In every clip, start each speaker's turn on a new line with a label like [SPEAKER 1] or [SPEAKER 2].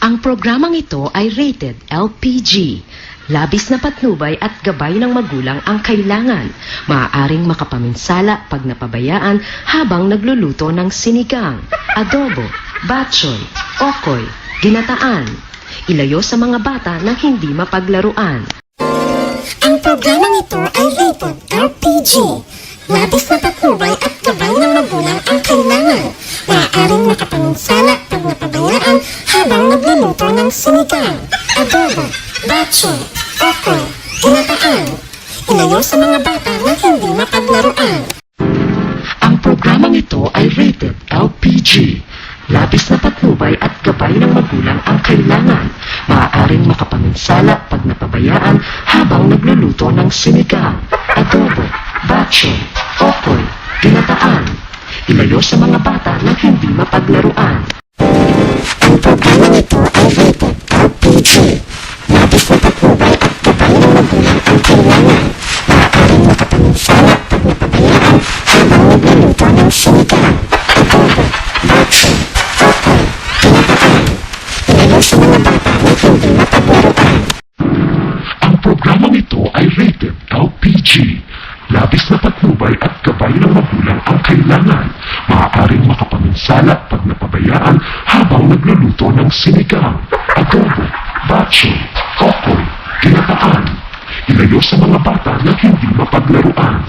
[SPEAKER 1] Ang programang ito ay rated LPG. Labis na patnubay at gabay ng magulang ang kailangan. Maaaring makapaminsala pag napabayaan habang nagluluto ng sinigang, adobo, batchoy, okoy, ginataan. Ilayo sa mga bata na hindi mapaglaruan.
[SPEAKER 2] Ang programang ito ay rated LPG. Labis na patnubay at gabay ng magulang ang kailangan. Maaaring makapaminsala pag napabayaan habang nagluluto ng sinigang, adobo, batchoy, okoy, ginataan. Ilayo sa mga bata na hindi mapaglaruan.
[SPEAKER 1] Ang programang ito ay rated LPG. Labis na patnubay at gabay ng magulang ang kailangan. Maaaring makapaminsala pag napabayaan habang nagluluto ng sinigang, adobo, batchoy, okoy, ginataan. Ilayo sa mga bata na hindi mapaglaruan.
[SPEAKER 2] Ang programang ito ay rated LPG. Labis na patnubay at gabay ng magulang ang kailangan. Maaaring makapaminsala pag napabayaan habang nagluluto ng sinigang, adobo, batchoy, okoy, ginataan. Ilayo sa mga bata na hindi mapaglaruan.
[SPEAKER 3] Ang programang ito ay rated LPG. Labis na patnubay at gabay ng magulang ang kailangan. Maaaring makapaminsala pag napabayaan habang nagluluto ng sinigang, adobo, batchoy, okoy, ginataan. Ilayo sa mga bata na hindi mapaglaruan.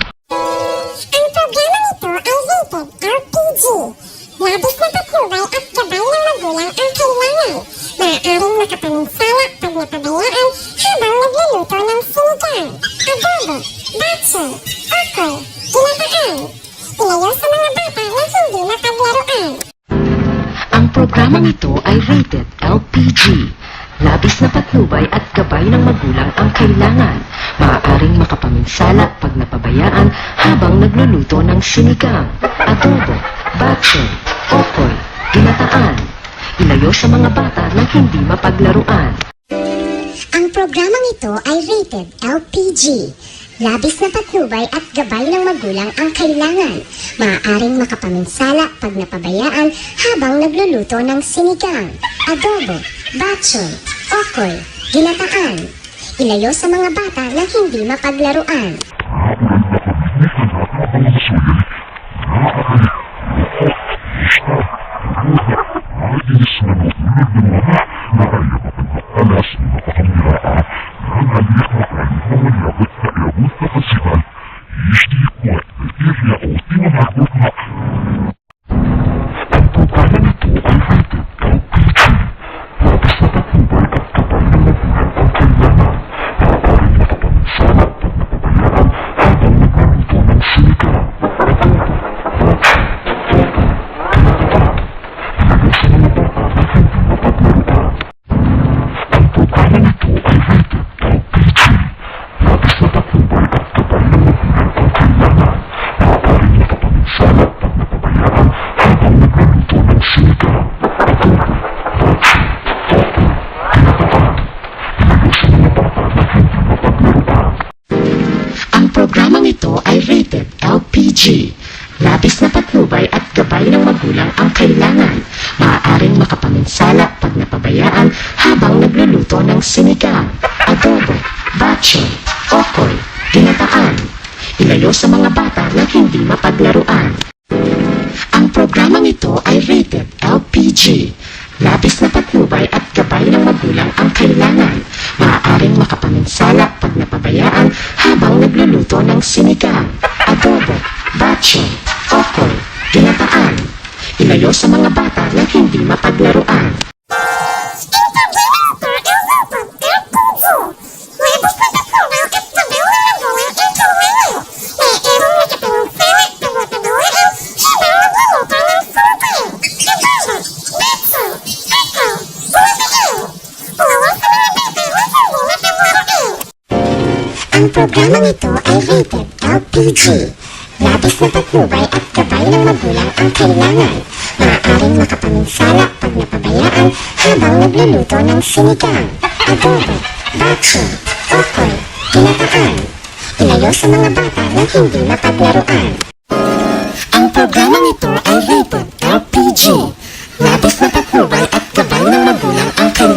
[SPEAKER 2] Ang programang ito ay rated LPG. Labis na patnubay at gabay ng magulang ang kailangan. Maaaring makapaminsala pag napabayaan habang nagluluto ng sinigang, adobo, batchoy, okoy, ginataan. Ilayo sa mga bata na hindi mapaglaruan.
[SPEAKER 1] Ang programang ito ay rated LPG. Labis na patnubay at gabay ng magulang ang kailangan. Maaaring makapaminsala pag napabayaan habang nagluluto ng sinigang, adobo, batchoy, okoy, ginataan. Ilayo sa mga bata na hindi mapaglaruan.
[SPEAKER 2] Ang programang ito ay rated LPG. Labis na patnubay at gabay ng magulang ang kailangan. Maaaring makapaminsala pag napabayaan habang nagluluto ng sinigang, adobo, batchoy, okoy, ginataan. Ilayo sa mga bata na hindi mapaglaruan.
[SPEAKER 1] Ang programang ito ay rated LPG. Labis na patnubay at gabay ng magulang ang kailangan. Maaaring makapaminsala pag napabayaan habang nagluluto ng sinigang, adobo, batchoy, okoy, ginataan. Ilayo sa mga bata na hindi mapaglaruan. Ang programang ito ay rated LPG. Labis na patnubay at gabay ng magulang ang kailangan. Maaaring makapaminsala pag napabayaan habang nagluluto ng sinigang, adobo, batchoy, okoy, ginataan. Ilayo sa mga bata na hindi mapaglaruan.
[SPEAKER 2] Ang programang ito ay rated LPG. Labis na patnubay at gabay ng magulang ang kailangan. Maaaring makapaminsala pag napabayaan habang nagluluto ng sinigang, adobo, batchoy, okoy, ginataan. Ilayo sa mga bata na hindi mapaglaruan. Ang programang ito ay rated LPG. Labis na patnubay at gabay ng magulang ang kailangan.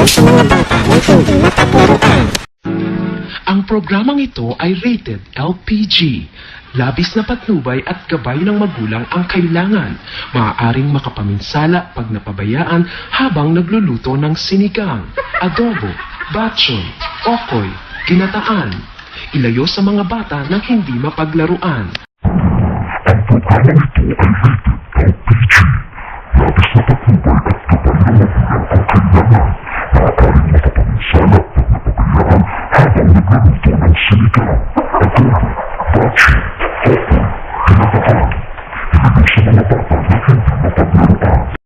[SPEAKER 2] sa mga bata na hindi mapaglaruan.
[SPEAKER 4] Ang programang ito ay rated LPG. Labis na patnubay at gabay ng magulang ang kailangan. Maaaring makapaminsala pag napabayaan habang nagluluto ng sinigang, adobo, batson, okoy, ginataan. Ilayo sa mga bata na hindi mapaglaruan.
[SPEAKER 3] Ang programang ito ay rated LPG. Labis na patnubay at gabay ng magulang ang kailangan. Maaaring makapaminsala pag napabayaan habang nagluluto ng sinigang, adobo, batson, okoy, ginataan. Ilayo sa mga bata na hindi